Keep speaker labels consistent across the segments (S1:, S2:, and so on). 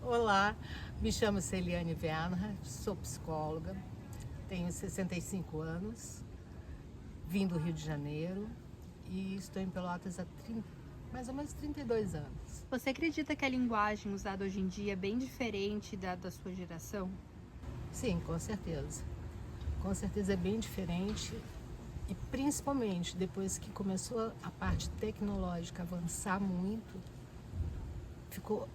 S1: Olá, me chamo Celiane Werner, sou psicóloga, tenho 65 anos, vim do Rio de Janeiro e estou em Pelotas há mais ou menos 32 anos.
S2: Você acredita que a linguagem usada hoje em dia é bem diferente da sua geração?
S1: Sim, com certeza. Com certeza é bem diferente e principalmente depois que começou a parte tecnológica avançar muito, ficou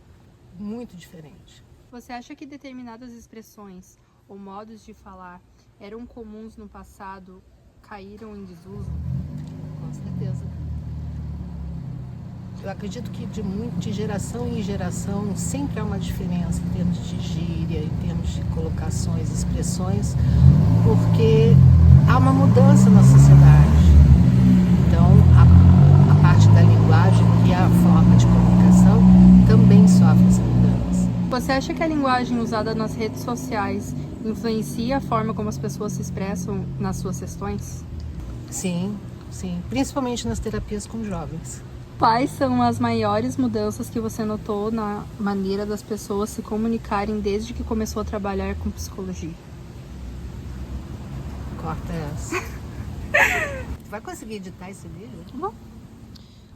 S1: muito diferente.
S2: Você acha que determinadas expressões ou modos de falar eram comuns no passado, caíram em desuso?
S1: Com certeza. Eu acredito que de geração em geração sempre há uma diferença em termos de gíria, em termos de colocações, expressões, porque há uma mudança na sociedade. Então, a parte da linguagem e a forma de comunicação também sofre essa mudança.
S2: Você acha que a linguagem usada nas redes sociais influencia a forma como as pessoas se expressam nas suas sessões?
S1: Sim, principalmente nas terapias com jovens.
S2: Quais são as maiores mudanças que você notou na maneira das pessoas se comunicarem desde que começou a trabalhar com psicologia?
S1: Corta essa. Vai conseguir editar esse vídeo?
S2: Bom.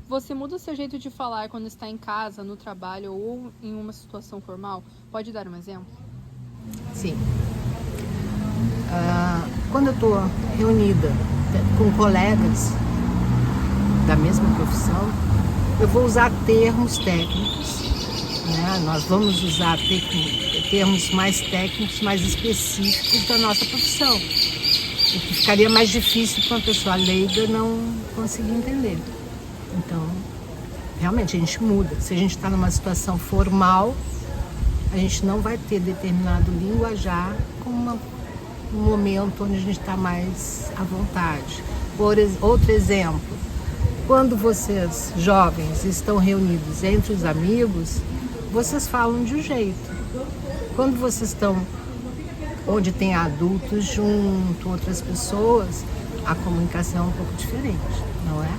S2: Você muda o seu jeito de falar quando está em casa, no trabalho ou em uma situação formal? Pode dar um exemplo?
S1: Sim. Quando eu estou reunida com colegas da mesma profissão, eu vou usar termos técnicos, né? Nós vamos usar termos mais técnicos, mais específicos da nossa profissão, o que ficaria mais difícil para uma pessoa leiga não conseguir entender. Então, realmente a gente muda. Se a gente está numa situação formal, a gente não vai ter determinado linguajar como um momento onde a gente está mais à vontade. Outro exemplo. Quando vocês, jovens, estão reunidos entre os amigos, vocês falam de um jeito. Quando vocês estão onde tem adultos junto, outras pessoas, a comunicação é um pouco diferente, não é?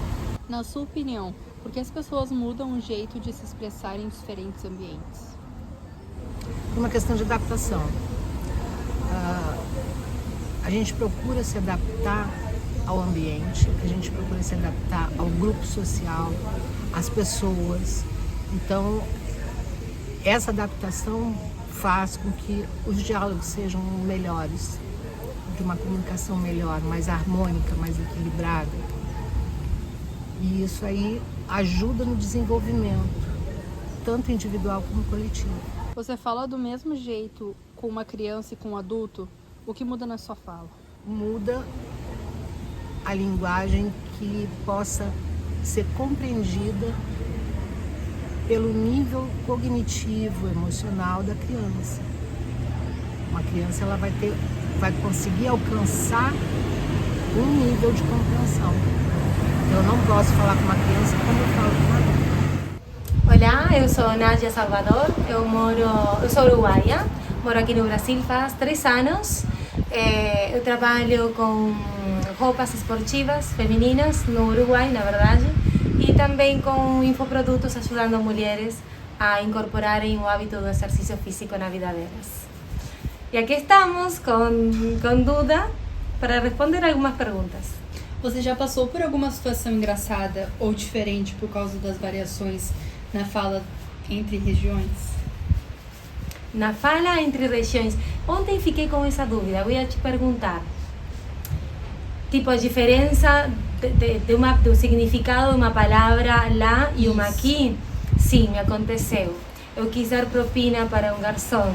S2: Na sua opinião, por que as pessoas mudam o jeito de se expressar em diferentes ambientes?
S1: É uma questão de adaptação. A gente procura se adaptar ao ambiente, a gente procura se adaptar ao grupo social, às pessoas. Então, essa adaptação faz com que os diálogos sejam melhores, de uma comunicação melhor, mais harmônica, mais equilibrada. E isso aí ajuda no desenvolvimento, tanto individual como coletivo.
S2: Você fala do mesmo jeito com uma criança e com um adulto? O que muda na sua fala?
S1: Muda a linguagem que possa ser compreendida pelo nível cognitivo, emocional da criança. Uma criança ela vai conseguir alcançar um nível de compreensão. Eu não posso falar com uma criança como eu falo com uma adulta.
S3: Olá, eu sou Nádia Salvador, eu sou uruguaia, moro aqui no Brasil faz 3 anos. Eu trabalho com roupas esportivas femininas no Uruguai, na verdade, e também com infoprodutos ajudando mulheres a incorporarem o hábito do exercício físico na vida delas. E aqui estamos com Duda para responder algumas perguntas.
S2: Você já passou por alguma situação engraçada ou diferente por causa das variações na fala entre regiões?
S3: Na fala entre regiões. Ontem fiquei com essa dúvida, vou te perguntar. Tipo, a diferença do significado de uma palavra lá e uma aqui? Sim, me aconteceu. Eu quis dar propina para um garçom.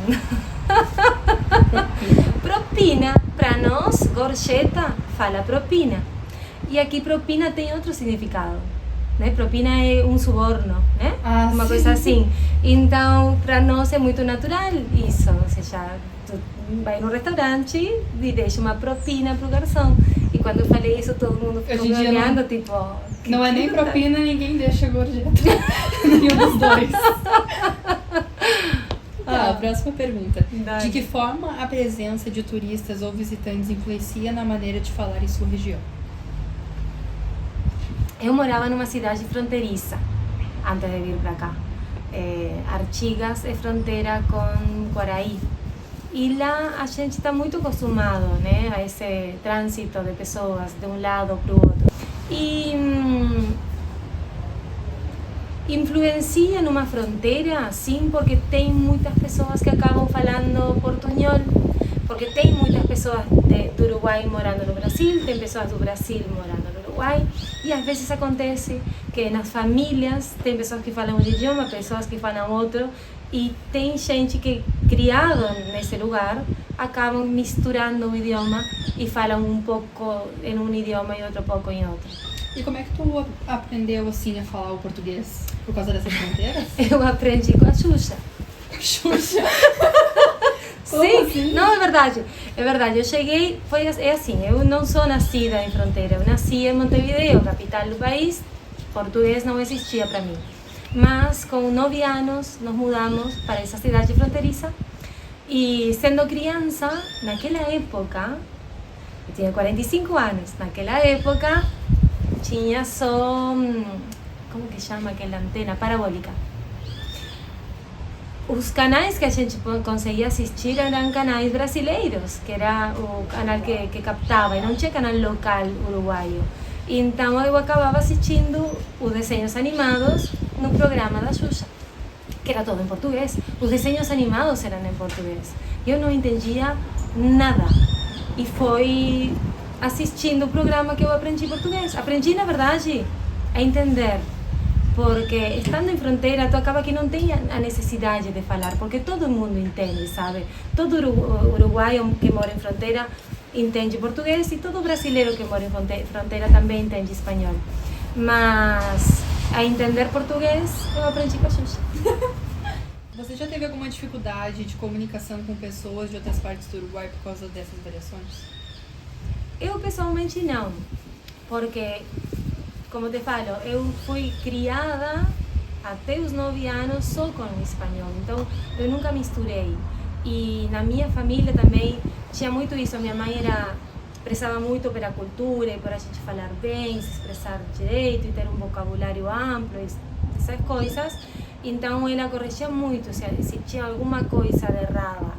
S3: Propina, para nós, gorjeta, fala propina. E aqui propina tem outro significado. Né? Propina é um suborno, né? Uma
S2: sim.
S3: coisa assim. Então, para nós é muito natural isso. Ou seja, tu vai no restaurante e deixa uma propina pro garçom. E quando eu falei isso, todo mundo ficou me olhando, tipo...
S2: Não é nem propina, ninguém deixa gorjeta. Nenhum dos dois. Tá, próxima pergunta. De que forma a presença de turistas ou visitantes influencia na maneira de falar em sua região?
S3: Eu morava numa cidade fronteiriça antes de vir para cá. Artigas é fronteira com Quaraí. E lá a gente está muito acostumado, né, a esse trânsito de pessoas de um lado para o outro. E influencia numa fronteira, sim, porque tem muitas pessoas que acabam falando portunhol, porque tem muitas pessoas do Uruguai morando no Brasil, tem pessoas do Brasil morando no Uruguai, e às vezes acontece que nas famílias tem pessoas que falam um idioma, pessoas que falam outro, e tem gente que, criado nesse lugar, acabam misturando o idioma e falam um pouco em um idioma e outro pouco em outro.
S2: E como é que tu aprendeu assim a falar o português? Por causa dessas fronteiras?
S3: Eu aprendi com a Xuxa.
S2: Xuxa?
S3: Sim,
S2: assim?
S3: não, é verdade. É verdade. Eu cheguei, é assim, eu não sou nascida em fronteira. Eu nasci em Montevideo, capital do país. Português não existia para mim. Mas com 9 anos nos mudamos para essa cidade fronteiriça. E sendo criança, naquela época, eu tinha 45 anos, naquela época tinha só, como que chama aquela antena? Parabólica. Os canais que a gente conseguia assistir eram canais brasileiros, que era o canal que captava, e não tinha canal local uruguaio. Então eu acabava assistindo os desenhos animados no programa da Xuxa, que era todo em português. Os desenhos animados eram em português. Eu não entendia nada. E foi assistindo o programa que eu aprendi português. Aprendi, na verdade, a entender. Porque estando em fronteira, tu acaba que não tem a necessidade de falar, porque todo mundo entende, sabe? Todo uruguaio que mora em fronteira entende português e todo brasileiro que mora em fronteira também entende espanhol. Mas a entender português, eu aprendi com a Xuxa.
S2: Você já teve alguma dificuldade de comunicação com pessoas de outras partes do Uruguai por causa dessas variações?
S3: Eu pessoalmente não, porque, como te falo, eu fui criada até os 9 anos só com o espanhol, então eu nunca misturei. E na minha família também tinha muito isso. Minha mãe prezava muito pela cultura e por a gente falar bem, se expressar direito e ter um vocabulário amplo, essas coisas. Então ela corrigia muito se tinha alguma coisa de errada,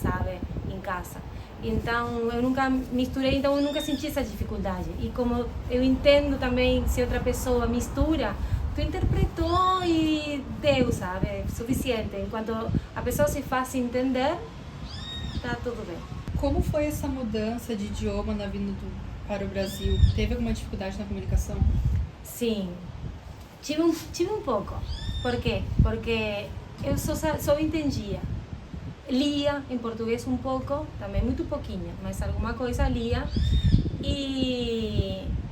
S3: sabe, em casa. Então eu nunca misturei, então eu nunca senti essa dificuldade. E como eu entendo também, se outra pessoa mistura, tu interpretou e deu, sabe, é suficiente. Enquanto a pessoa se faz entender, tá tudo bem.
S2: Como foi essa mudança de idioma na vinda para o Brasil? Teve alguma dificuldade na comunicação?
S3: Sim, tive um pouco. Por quê? Porque eu só entendia. Lia em português um pouco, também muito pouquinho, mas alguma coisa lia,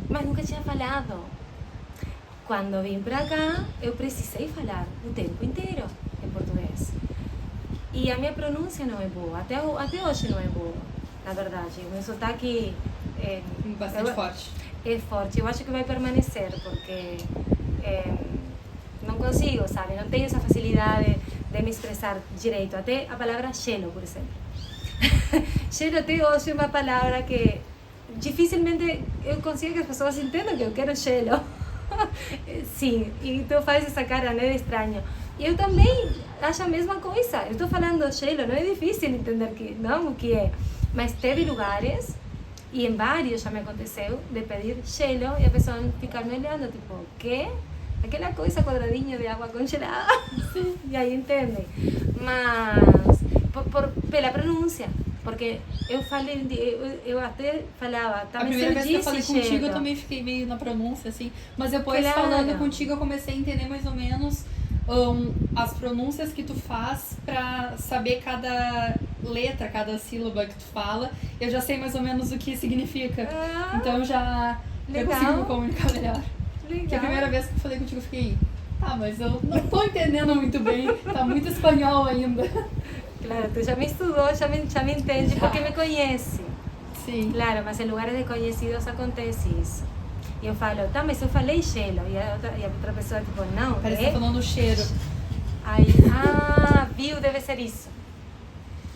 S3: mas nunca tinha falado. Quando vim para cá, eu precisei falar o tempo inteiro em português. E a minha pronúncia não é boa, até hoje não é boa, na verdade. O meu sotaque é
S2: bastante forte.
S3: É forte, eu acho que vai permanecer, porque não consigo, sabe? Não tenho essa facilidade de me expressar direito. Até a palavra gelo, por exemplo. Gelo até hoje é uma palavra que dificilmente eu consigo que as pessoas entendam que eu quero gelo. Sim, e tu faz essa cara, né, de estranho. E eu também acho a mesma coisa. Eu estou falando gelo, não é difícil entender o que é. Mas teve lugares, e em vários já me aconteceu, de pedir gelo e a pessoa ficar me olhando, tipo, o quê? Aquela coisa quadradinha de água congelada. Sim. E aí entendem. Mas pela pronúncia. Porque eu falei, eu até falava, tá,
S2: a primeira vez que eu falei contigo, eu também fiquei meio na pronúncia, assim. Mas depois, falando contigo, eu comecei a entender mais ou menos as pronúncias que tu faz pra saber cada letra, cada sílaba que tu fala. Eu já sei mais ou menos o que significa. Então eu consigo me comunicar melhor.
S3: Legal.
S2: Que a primeira vez que eu falei contigo, eu fiquei, mas eu não tô entendendo muito bem, tá muito espanhol ainda.
S3: Claro, tu já me estudou, já me entende, porque me conhece.
S2: Sim.
S3: Claro, mas em lugares desconhecidos acontece isso. E eu falo, tá, mas eu falei gelo. E a outra pessoa, tipo, não.
S2: Parece que tá falando cheiro.
S3: Aí, viu, deve ser isso.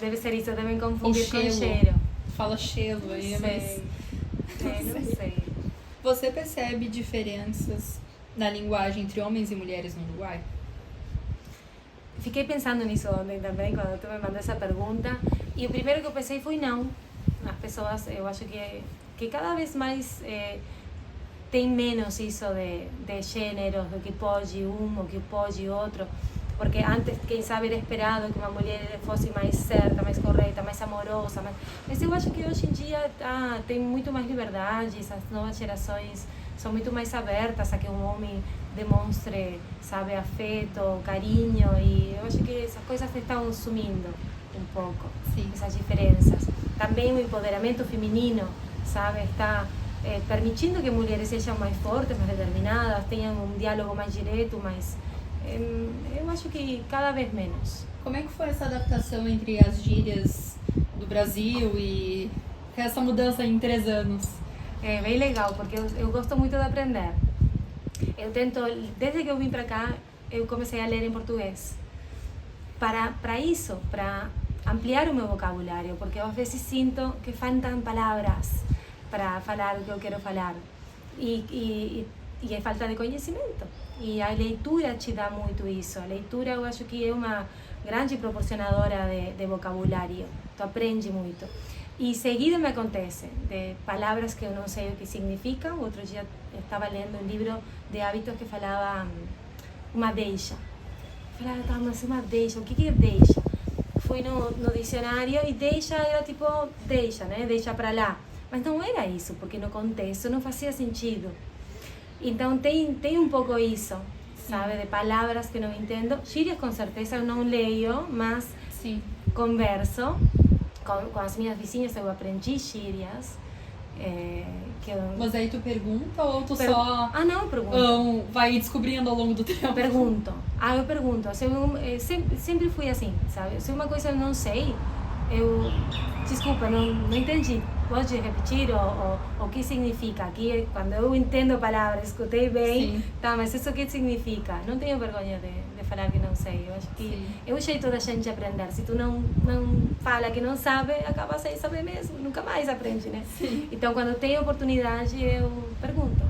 S3: Devem confundir com cheiro.
S2: Fala gelo aí,
S3: mas... não sei.
S2: Você percebe diferenças na linguagem entre homens e mulheres no Uruguai?
S3: Fiquei pensando nisso ontem também, quando tu me mandou essa pergunta. E o primeiro que eu pensei foi não. As pessoas, eu acho que cada vez mais tem menos isso de gêneros, do que pode um, o que pode outro. Porque antes, quem sabe, era esperado que uma mulher fosse mais certa, mais correta, mais amorosa. Mas eu acho que hoje em dia tem muito mais liberdade, as novas gerações são muito mais abertas a que um homem demonstre, sabe, afeto, carinho, e eu acho que essas coisas estão sumindo um pouco,
S2: sim,
S3: essas diferenças. Também o empoderamento feminino, sabe, está permitindo que mulheres sejam mais fortes, mais determinadas, tenham um diálogo mais direto, mas eu acho que cada vez menos.
S2: Como é que foi essa adaptação entre as gírias do Brasil e essa mudança em 3 anos?
S3: É bem legal, porque eu gosto muito de aprender. Eu tento, desde que eu vim para cá, eu comecei a ler em português. Para isso, para ampliar o meu vocabulário, porque eu às vezes sinto que faltam palavras para falar o que eu quero falar. E é falta de conhecimento. E a leitura te dá muito isso. A leitura, eu acho que é uma grande proporcionadora de vocabulário. Tu aprende muito. E seguido me acontece de palavras que eu não sei o que significam. Outro dia estava lendo um livro de hábitos que falava uma deixa. Falava, tá, mas uma deixa, o que é deixa? Fui no dicionário e deixa era tipo deixa, né? Deixa para lá. Mas não era isso, porque no contexto não fazia sentido. Então tem um pouco isso, sabe? De palavras que não entendo. Gírias com certeza eu não leio, mas
S2: sim,
S3: converso. Com as minhas vizinhas eu aprendi gírias.
S2: Mas aí tu pergunta ou tu só...
S3: não, eu pergunto.
S2: Vai descobrindo ao longo do tempo?
S3: Pergunto. Eu pergunto. Sempre fui assim, sabe? Se uma coisa eu não sei, desculpa, não entendi. Pode repetir o que significa? Aqui, quando eu entendo palavras, escutei bem, tá, mas isso o que significa? Não tenho vergonha de falar que não sei. Eu acho que é o jeito da gente aprender. Se tu não fala que não sabe, acaba sem saber mesmo. Nunca mais aprende, né?
S2: Sim.
S3: Então, quando tenho oportunidade, eu pergunto.